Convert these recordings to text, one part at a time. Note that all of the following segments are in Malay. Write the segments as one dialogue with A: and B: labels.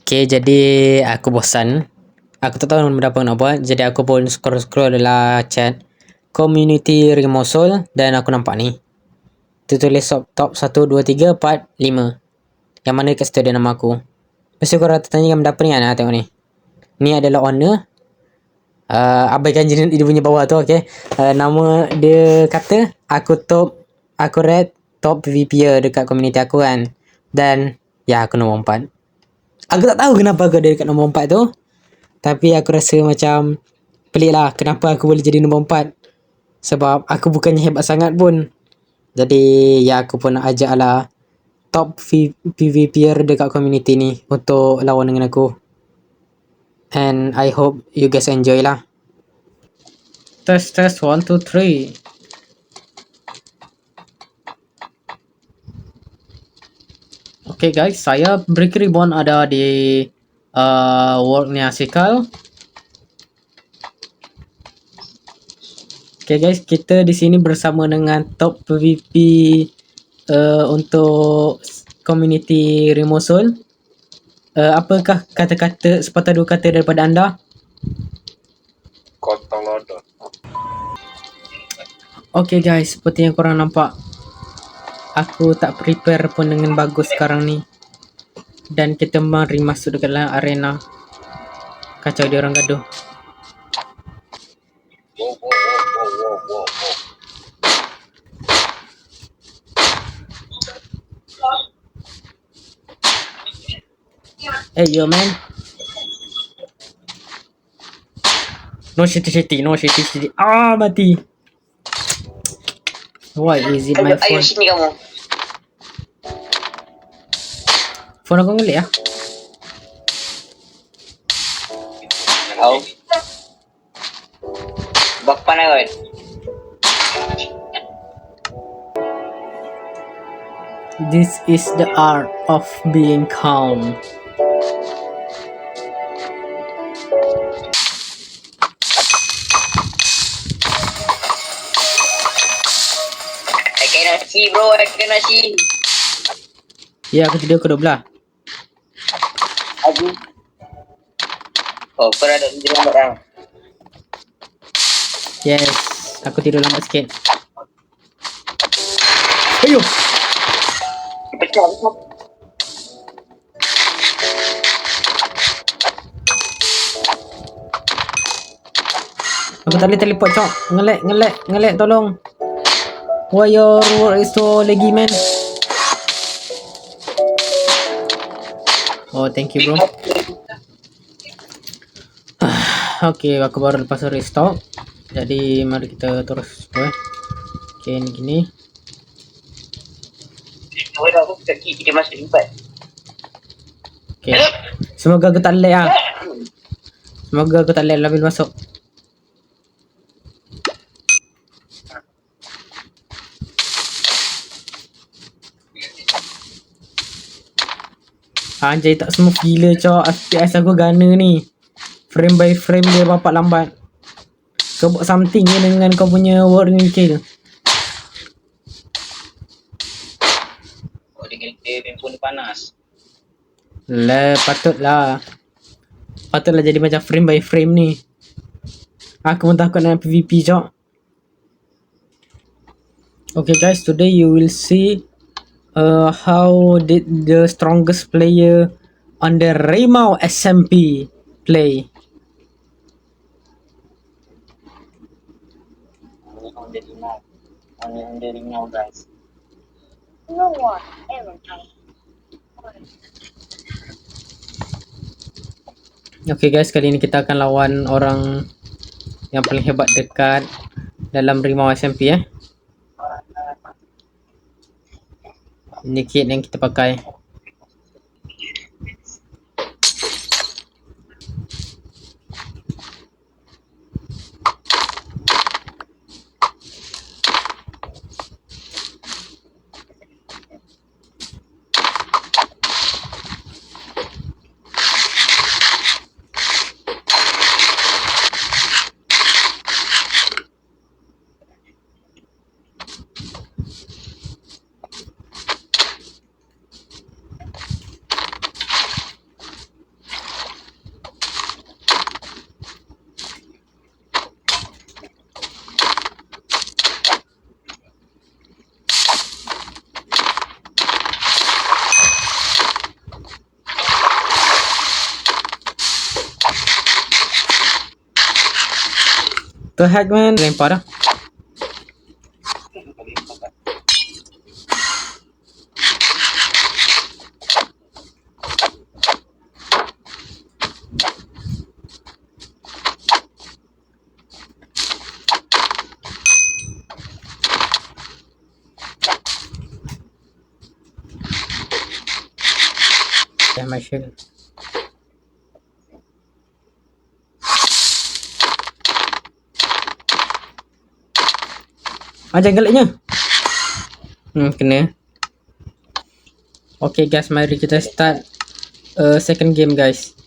A: Okay, jadi aku bosan. Aku tak tahu apa nak buat. Jadi aku pun scroll-scroll adalah chat community Rimosol dan aku nampak ni. Tu tulis top 1, 2, 3, 4, 5. Yang mana dekat situ ada nama aku. Lepas tu korang tanya benda apa ni kan? Tengok ni. Ni adalah owner. Abaikan jenis dia punya bawah tu, okay. Nama dia kata aku rate top PvP dekat community aku kan. Dan ya aku nombor 4. Aku tak tahu kenapa aku ada dekat nombor 4 tu. Tapi aku rasa macam pelik lah kenapa aku boleh jadi nombor 4. Sebab aku bukannya hebat sangat pun. Jadi ya aku pun nak ajak lah top PvPer dekat community ni untuk lawan dengan aku. And I hope you guys enjoy lah. Test 1, 2, 3. Okay guys, saya Brick Ribbon ada di worknya Sikal. Okay guys, kita di sini bersama dengan top PvP untuk community Rimosol. Apakah kata-kata sepatah dua kata daripada anda?
B: Kontong lodot.
A: Okay guys, seperti yang korang nampak, aku tak prepare pun dengan bagus sekarang ni. Dan kita mari masuk dekat dalam arena. Kacau dia orang gaduh.
B: Wow.
A: Hey yo man. No shitty. Mati. Why is it my
C: Ayo
A: phone?
C: sini kamu.
A: Phone aku ngelik ah.
C: Tahu. Bapa nak kan?
A: This is the art of being calm.
C: Nasi bro, nasi.
A: Ya, aku tidur pukul 12.
C: Aduh. Oh, kau ada di lambat dah.
A: Yes, aku tidur lambat sikit. Ayo.
C: Pecah.
A: Aku tak boleh teleport, cok. Ngelek, tolong. Why your work is so laggy, man? Oh, thank you, bro. Okay, aku baru lepas restock. Jadi, mari kita terus, bro. Okay, ni gini.
C: Kau dah aku kaki kita masuk tempat.
A: Okay. Semoga aku tak lag lah. Semoga aku tak lag bila masuk. Anjay, tak smooth gila, cok. FPS aku gana ni. Frame by frame dia bapak lambat. Kau buat something je dengan kau punya warning kill.
C: Oh, dia handphone panas.
A: Patutlah jadi macam frame by frame ni. Aku pun takut nak PvP, cok. Okay guys, today you will see how did the strongest player on the Raymau SMP play.
C: On the rimau guys.
D: No one ever died.
A: Okay guys, kali ini kita akan lawan orang yang paling hebat dekat dalam Rimau SMP. Ini kit yang kita pakai. The heck man, lempar dah. Yeah, my shield. Jangan galaknya. Kena. Okay guys, mari kita start second game guys.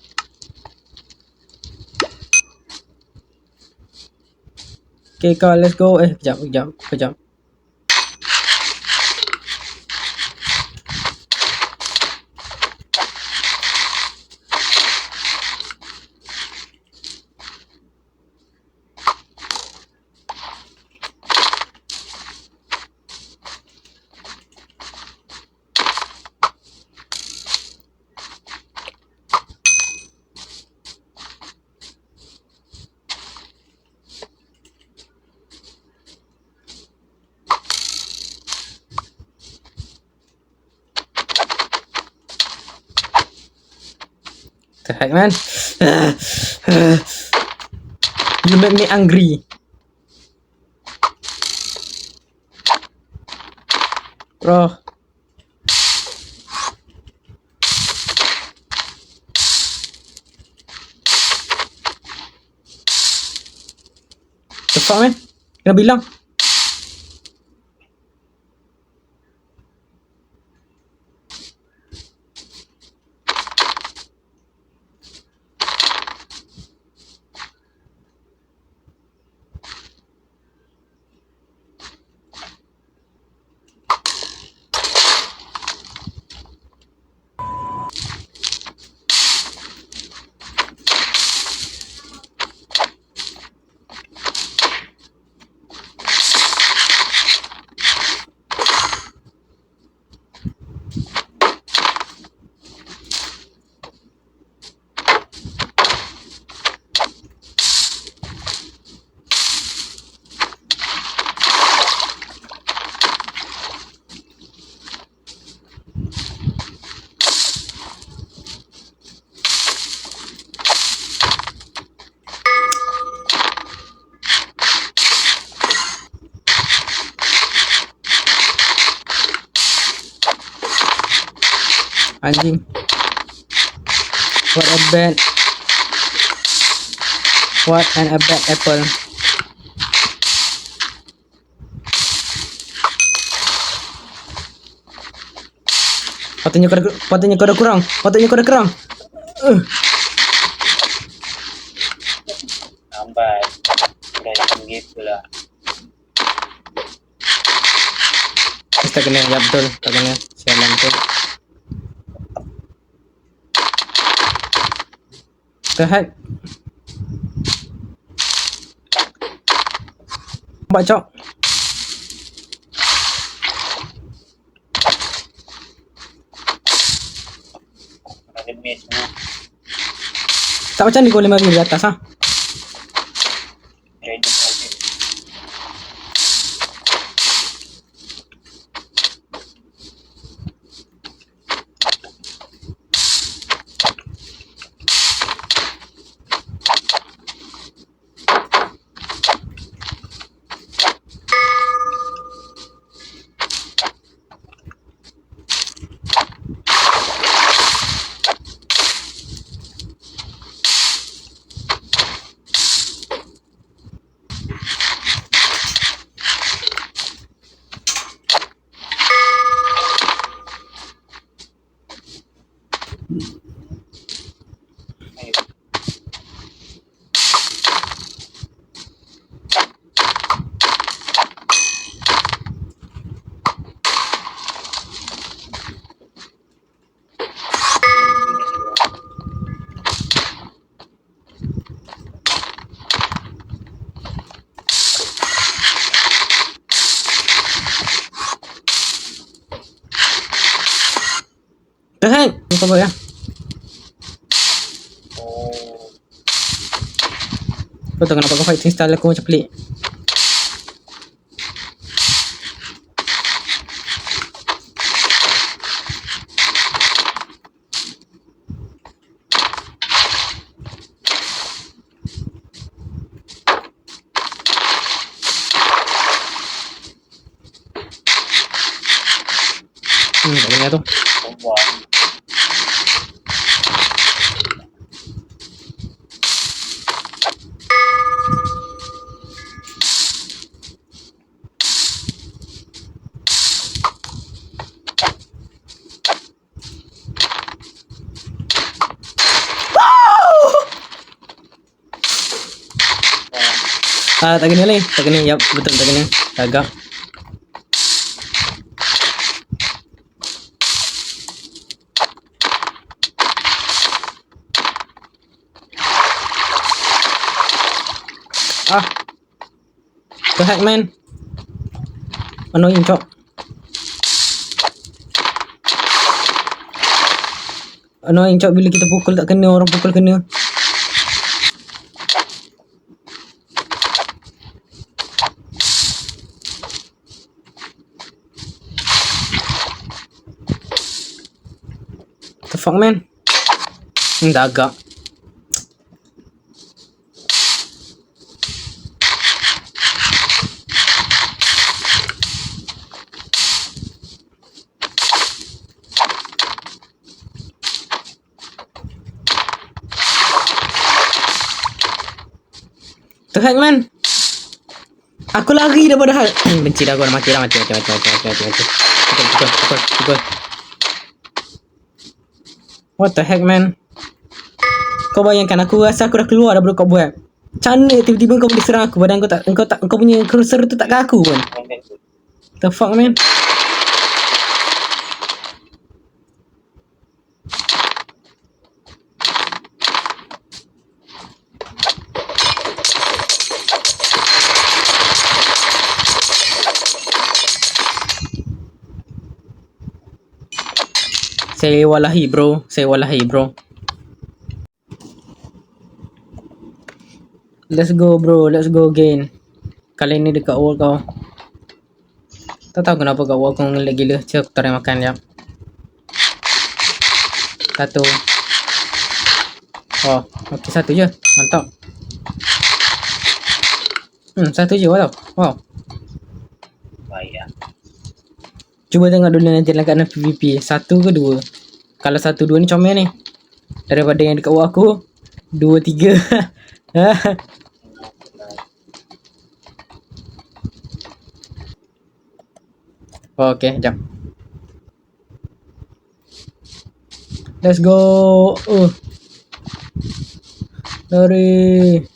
A: Okay kau, let's go. Kejap. The heck man. You make me angry. Bro. The fuck man? Kena bilang. Anjing. What a bad apple. Patutnya kau dah kurang.
C: Lambat. Dah macam gitu lah.
A: Tak kena, ya betul. Tak kena. Sialan tu. The heck? Bacok.
C: Ada miss ni.
A: Tak macam ni kau 5 di atas ha?
C: Ready lagi.
A: The heck? Kau buat ya?
C: Oh.
A: Kau tahu kenapa kau fighting style aku macam pelik? Tak kena tu.
C: Sombong.
A: Tak kena lagi. Tak kena. Yap, betul tak kena. Agak. The heck, man? Annoying, cok. Annoying, cok, bila kita pukul tak kena, orang pukul kena. The fuck, man? Dah agak. The heck, man? Aku lari dah padahal. Benci dah aku dah mati. Pukul. What the heck, man? Kau bayangkan aku rasa aku dah keluar daripada kau buat. Macam mana tiba-tiba kau boleh serang aku padahal kau punya cursor tu tak ke aku pun. The fuck, man? Saya walahi bro. Let's go again. Kali ni dekat wall kau. Tak tahu kenapa kat wall kau ngelag gila. Cik aku try makan jap. Satu. Oh, okey satu je. Mantap. Satu je wow.
C: Baik.
A: Cuba tengok dulu nanti lah kat PVP. 1 ke 2? Kalau 1, 2 ni comel ni. Daripada yang dekat wall aku 2, 3. Oh, okay, jap. Let's go. Lari.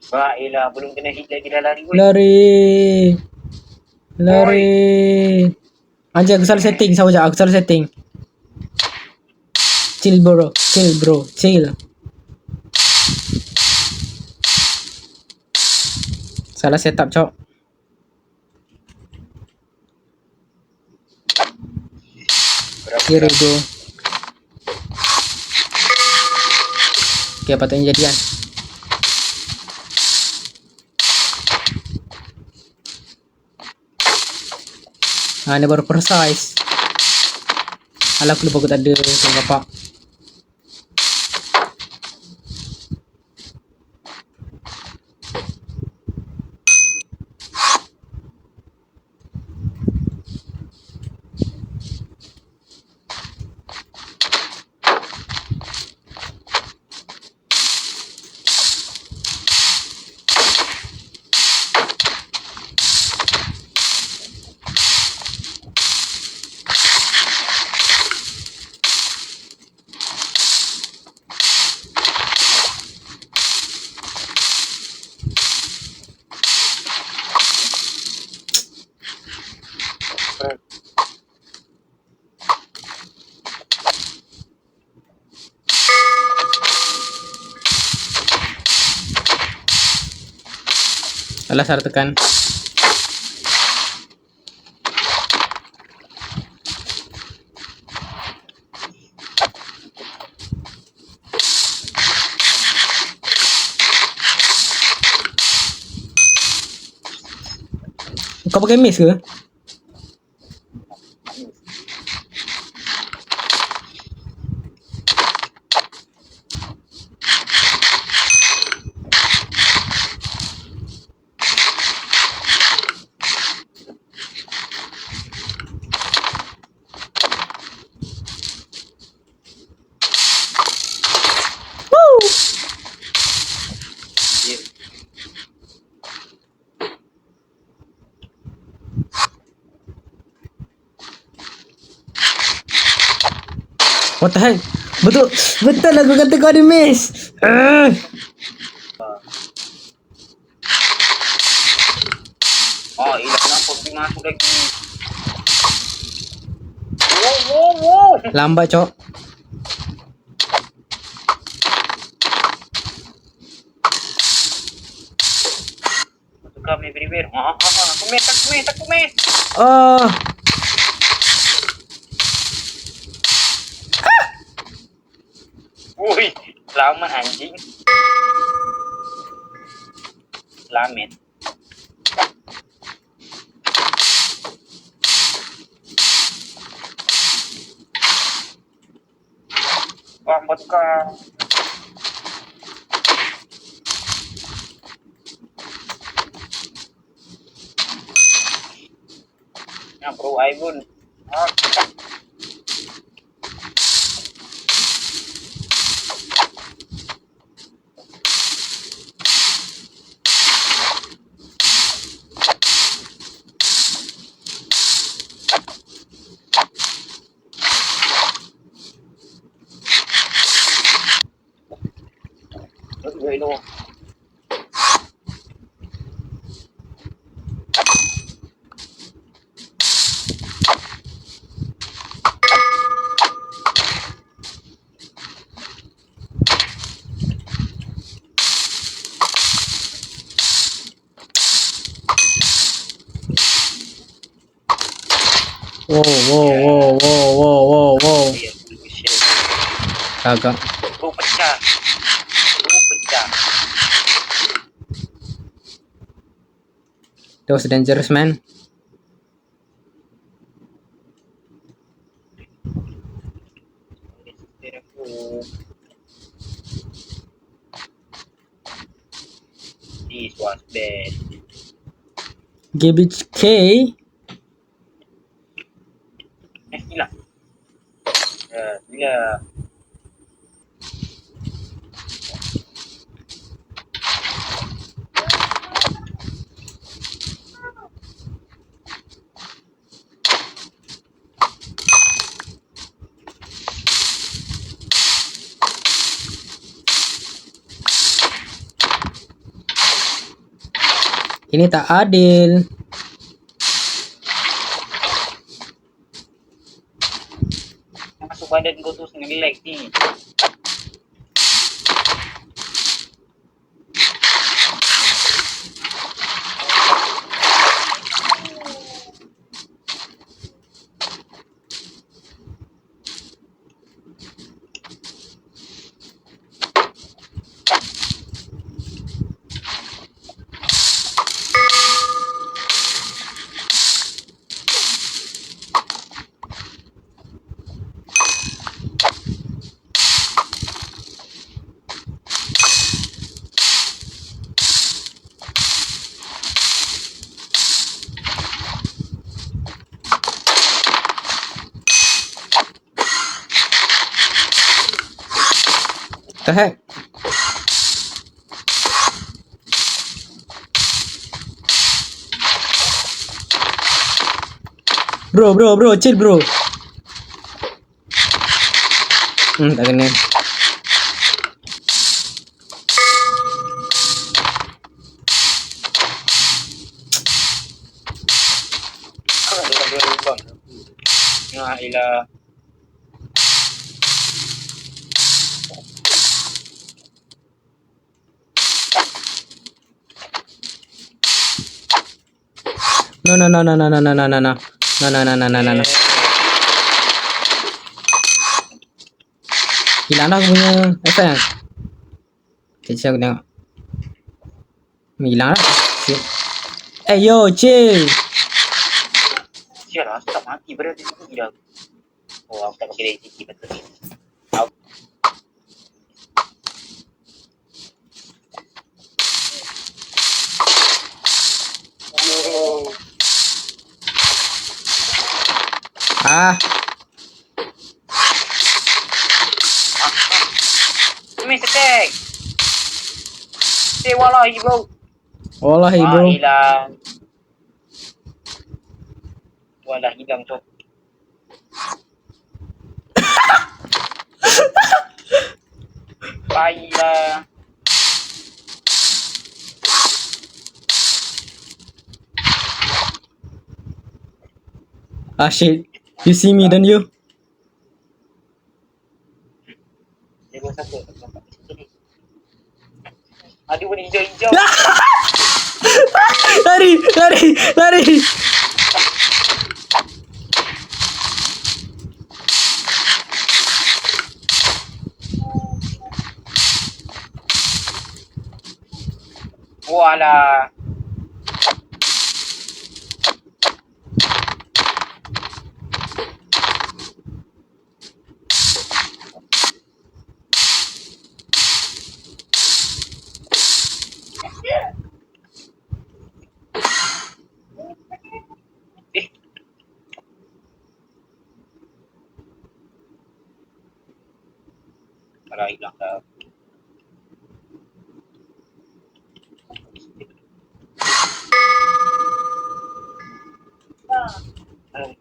C: Baiklah, belum kena hit lagi dah lari.
A: Lari. Anjir, aku salah setting. Aku salah setting. Chill bro. Salah setup, cok. Here we go. Okay, patutnya jadian. Ini baru precise. Alah, aku lupa aku tak ada tengok bapak. Alah, salah tekan. Kau pakai mace ke?
C: Yeah.
A: What the heck? Betul lah aku kata kau ada mace.
C: Oh, ilah kenapa pergi masuk lagi? Wow.
A: Lambat cok.
C: Come everywhere. Aku miss.
A: Oh.
C: Woi, selamat anjing. Selamat. Selamat kau. Ya bro, Aibun. Gue itu.
A: Wow.
C: Iya, shit.
A: Kagak.
C: Lu pecah.
A: That was dangerous, man.
C: This was bad.
A: Garbage K.
C: Hilang. Gila.
A: Ini tak adil.
C: Masuk badan kau terus nge-lag ni.
A: The heck? Bro, chill bro. Tak kena.
C: Dia lubang. Ya ilah.
A: No. Hilang dah aku punya FM. Sekejap aku tengok. Hilang dah. Yo, chill.
C: Sialah, aku tak mati pada habis ni dah. Oh, aku tak pakai dari betul ni.
A: Ah,
C: Miss attack. Say wallahi bro.
A: wallahi bro.
C: Hilang. Walah hilang tu. Baiklah.
A: Ah shit. You see me don't you?
C: Dia gua siapa? Aku nampak kat situ ni. Ada warna hijau-hijau.
A: Lari, lari, lari.
C: Walah. Kalau hilang dah.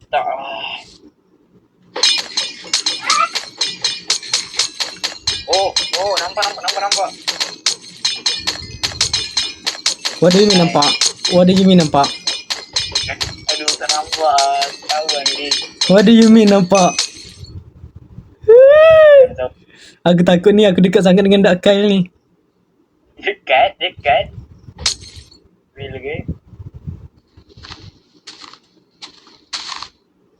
C: Tak. Oh, nampak.
A: What do you mean nampak? What do you mean nampak?
C: Aduh, tak nampak. Tahu kan ni.
A: What do you mean nampak?
C: Tahu.
A: Aku takut ni aku dekat sangat dengan Dak Kyle ni.
C: Dekat. Bila ke?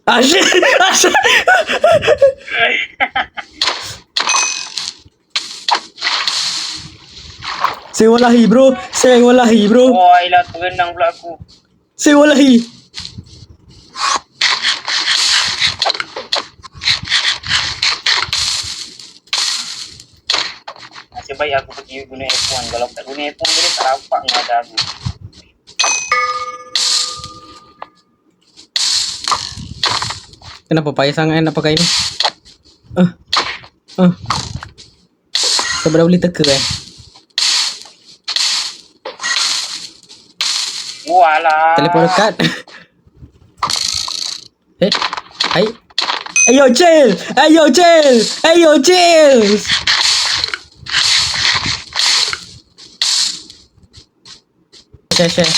A: Ah shit! Ah shit! Say wallahi bro. Say wallahi bro.
C: Oh, ayolah terenang pula aku.
A: Say wallahi.
C: Nasib baik aku pergi guna F1. Kalau tak guna F1 dia tak nampak dengan ada aku.
A: Kenapa payah sangat nak pakai ni? Sebab dah boleh teka
C: Walah.
A: Teleport dekat. Hai. Ayo chill. Share.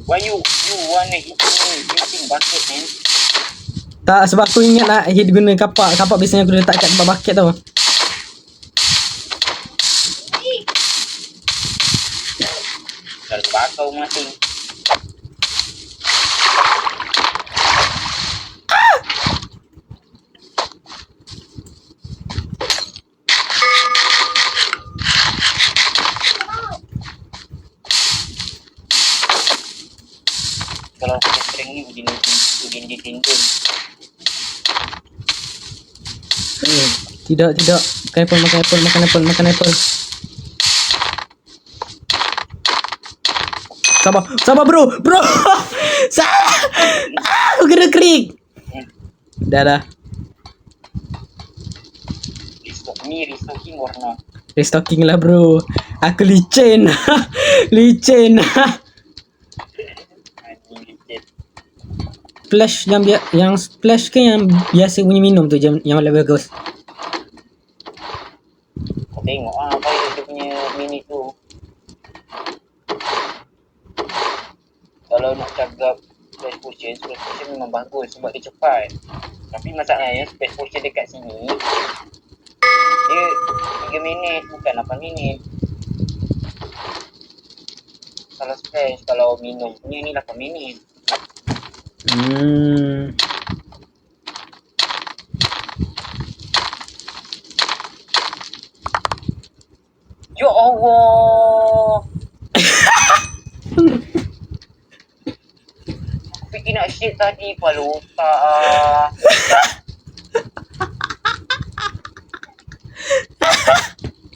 C: Why you wanna hit me using bucket, man?
A: Tak, sebab aku ingat nak hit guna kapak. Kapak biasanya aku letak kat tempat bucket tau.
C: Kalau bakau mati. Kalau aku sering ni udin ditinggal.
A: Tidak. Makan apple. Sabar bro. Aku kena krik. Dah.
C: Restocking warna.
A: Restocking lah bro. Aku licin.
C: Anjing licin.
A: Splash yang splash ke yang biasa punya minum tu yang lebih bagus.
C: Kau tengok apa dia punya mini tu. Kalau nak cakap Space Potion memang bagus sebab dia cepat. Tapi masalahnya Space Potion dekat sini dia 3 minit bukan 8 minit. Kalau Splash, kalau minum punya ni 8 minit. Ya Allah. shit tadi kepala otak.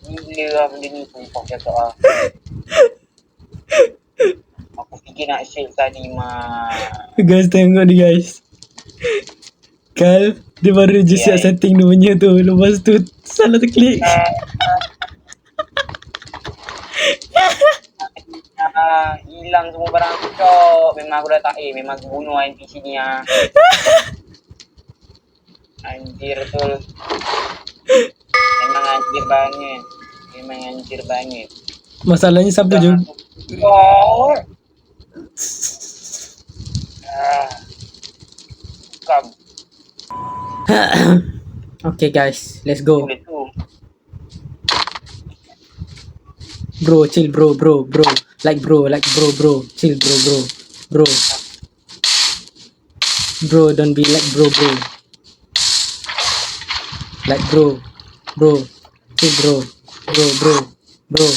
C: Gila lah benda ni sumpah cakap lah. Aku fikir nak share tadi mah.
A: Guys, tengok ni guys. Kal, dia baru je siap setting dia punya tu. Lepas tu, salah terklik.
C: Hilang semua barang aku cok. Memang aku dah tak memang aku bunuh NPC ni lah. Anjir betul. Memang anjir banget. Memang anjir banget.
A: Masalahnya siapa je?
C: Oh. Kam.
A: Okay guys, let's go.
C: Boleh tu.
A: Bro, chill bro. Like bro. Chill bro. Bro, don't be like bro. Like bro. Chill bro. Chill bro.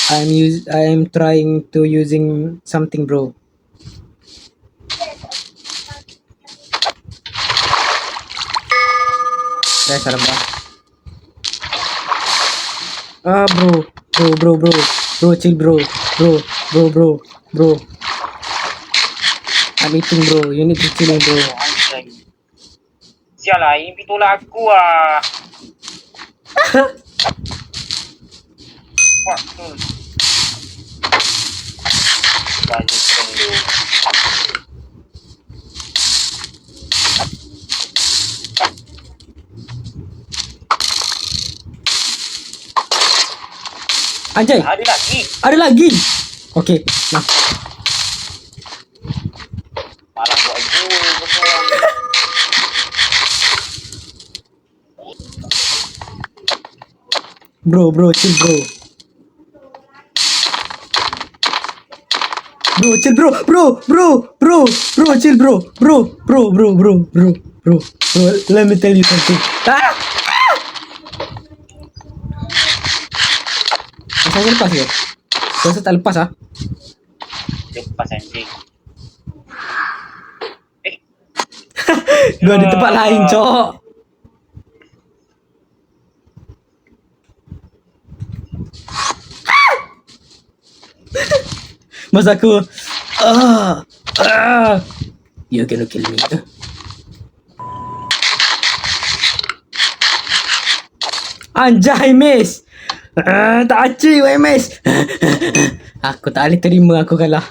A: I am trying to using something bro. Salah bro. Bro, chill bro. I'm eating bro. You need to chill bro.
C: Sial lah, ini tolak aku lah. Fuck tu. Balik dulu.
A: Anjay, ada lagi. Okay, nah.
C: Malah buat gue betul.
A: Bro, chill bro. Chill bro. Let me tell you something. Saya lepas ke? Saya tak lepas ah.
C: Lepas anjing.
A: Gua di tempat lain, cok. Mas aku you gonna kill me. Anjay, miss. Tak aci, weh, miss. Aku tak boleh terima aku kalah.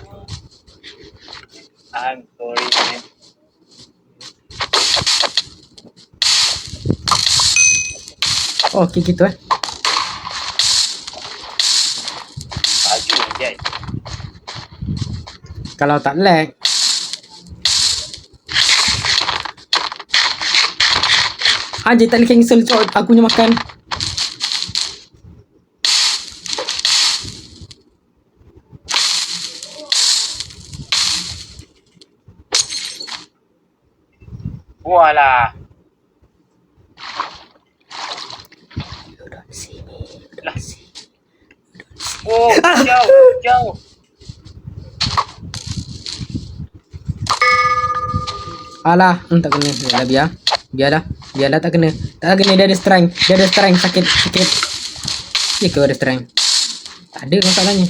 C: I'm sorry man.
A: Oh, okay, gitu
C: Baju je.
A: Kalau tak lag. Anjay, tak boleh cancel, cok. Aku punya makan.
C: Walah. Lah. Oh, jauh.
A: Alah, tak kena. Biarlah tak kena. Tak kena, dia ada strength. Sakit. Dia ke ada strength. Tak ada masalahnya.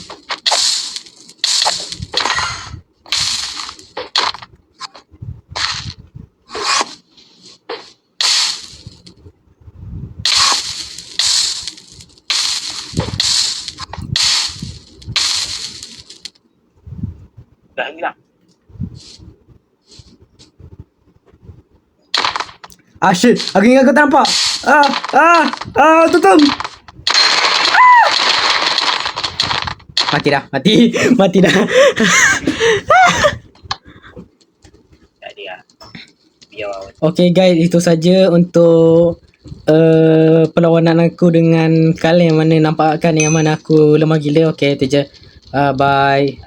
C: Dah hilang.
A: Shit. Aku ingat kau tak nampak. Tutup. Mati dah.
C: Tak ada lah. Biar awal.
A: Okay guys, itu saja untuk perlawanan aku dengan kalian yang mana nampakkan yang mana aku lemah gila. Okay, itu je. Bye.